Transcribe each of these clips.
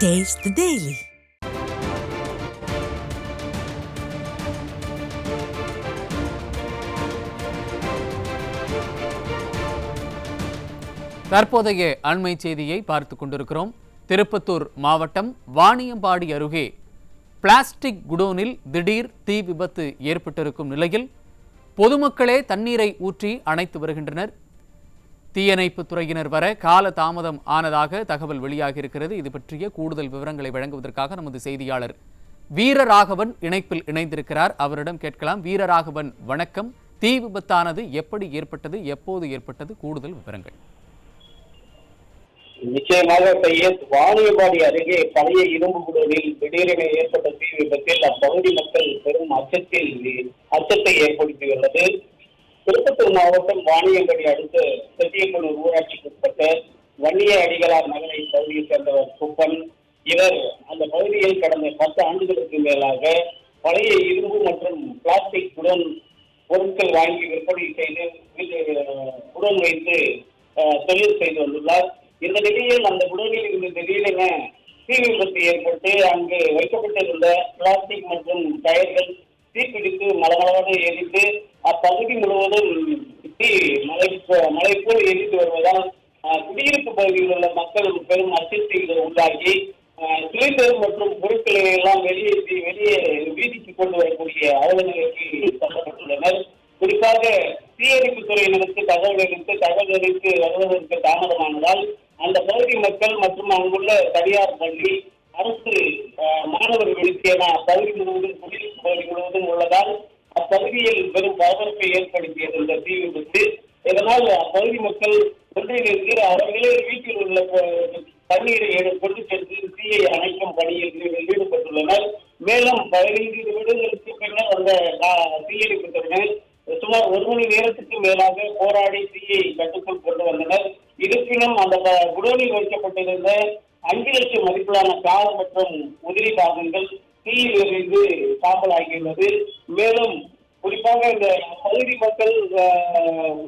Taste the Daily. தற்போதைய அண்மை செய்தியை பார்த்துக் கொண்டிருக்கிறோம். திருப்பத்தூர் மாவட்டம் வாணியம்பாடி அருகே பிளாஸ்டிக் குடோனில் திடீர் தீ விபத்து ஏற்பட்டிருக்கும் நிலையில் பொதுமக்களே தண்ணீரை ஊற்றி அணைத்து வருகின்றனர். தீயணைப்பு துறையினர் வர கால தாமதம் ஆனதாக தகவல் வெளியாகியிருக்கிறது. இது பற்றிய கூடுதல் விவரங்களை வழங்குவதற்காக நமது செய்தியாளர் வீரராகவன் இணைப்பில் இணைந்திருக்கிறார். அவரிடம் கேட்கலாம். வீரராகவன், வணக்கம். தீ விபத்தானது எப்படி ஏற்பட்டது, எப்போது ஏற்பட்டது, கூடுதல் விவரங்கள்? நிச்சயமாக வாணியம்பாடி அருகே பழைய இரும்பு குடோனில் திடீரென ஏற்பட்ட தீ விபத்தில் அப்பகுதி மக்கள் பெரும் அச்சத்தை ஏற்படுத்தியுள்ளது. திருப்பத்தூர் மாவட்டம் வாணியம்பாடி அடுத்த செட்டியப்பனூர் ஊராட்சிக்கு உட்பட்ட வன்னிய அடிகளார் நகரை பகுதியை சேர்ந்தவர் குப்பன். இவர் அந்த பகுதியில் கடந்த 10 ஆண்டுகளுக்கு மேலாக பழைய இரும்பு மற்றும் பிளாஸ்டிக் குடோன் பொருட்கள் வாங்கி விற்பனை செய்து குடோன் வைத்து தொழில் செய்து வந்துள்ளார். இந்த நிலையில் அந்த குடோனில் இருந்து திடீரென தீ விபத்து ஏற்பட்டு அங்கு வைக்கப்பட்டிருந்த பிளாஸ்டிக் மற்றும் டயர்கள் தீப்பிடித்து மலமளவாக எரிந்து அப்பகுதி முழுவதும் தீ மழை போல் எரிந்து வருவதால் குடியிருப்பு பகுதியில் உள்ள மக்கள் பெரும் அச்சத்தை உண்டாகி சிலிண்டர் மற்றும் பொருட்களை எல்லாம் வெளியே வீதிக்கு கொண்டு வரக்கூடிய அவலநிலைக்கு தள்ளப்பட்டுள்ளனர். குறிப்பாக தீயணைப்பு துறையினருக்கு தகவல் அளித்து வருவதற்கு தாமதமானதால் அந்த பகுதி மக்கள் மற்றும் அங்குள்ள தனியார் பள்ளி, அரசு மாணவர் விடுதி என அப்பகுதி முழுவதும் குடியிருப்பு பகுதி முழுவதும் உள்ளதால் அப்பகுதியில் பெரும் பரபரப்பை ஏற்படுத்தியது இந்த தீ விபத்து. இதனால் அப்பகுதி மக்கள் ஒன்றிணைந்து அவர்களே வீட்டில் உள்ள தண்ணீரை கொண்டு சென்று தீயை அணைக்கும் பணியில் ஈடுபட்டுள்ளனர். மேலும் 15 நிமிடங்களுக்கு பின்னர் அந்த தீயணைப்பு துறையினர் சுமார் 1 மணி நேரத்துக்கு மேலாக போராடி தீயை கட்டுக்குள் கொண்டு வந்தனர். இருப்பினும் அந்த குடோனில் வைக்கப்பட்டிருந்த 5 லட்சம் மதிப்பிலான கார் மற்றும் உதிரி பாகங்கள் தீயில் எரிந்து சாம்பலாகியுள்ளது. மேலும் குறிப்பாக இந்த பகுதி மக்கள்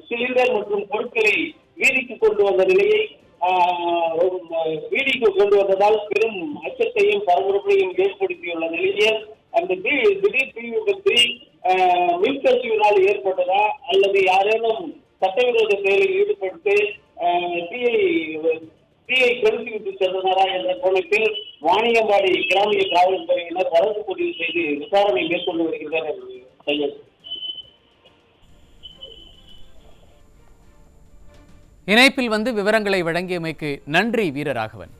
சிலிண்டர் மற்றும் பொருட்களை வீதிக்கு கொண்டு வந்த நிலையை வீதிக்கு கொண்டு வந்ததால் பெரும் அச்சத்தையும் பரபரப்பையும் ஏற்படுத்தியுள்ள நிலையில் அந்த திடீர் தீ விபத்து மின்கசிவினால் ஏற்பட்டதா அல்லது யாரேனும் சட்டவிரோத செயலில் ஈடுபட்டு தீயை கெடுத்துவிட்டு சென்றனரா என்ற கோணத்தில் வாணியம்பாடி கிராமிய காவல்துறையினர் வழக்கு பதிவு செய்து விசாரணை மேற்கொண்டு வருகின்றனர். இணைப்பில் வந்து விவரங்களை வழங்கியமைக்கு நன்றி வீரராகவன்.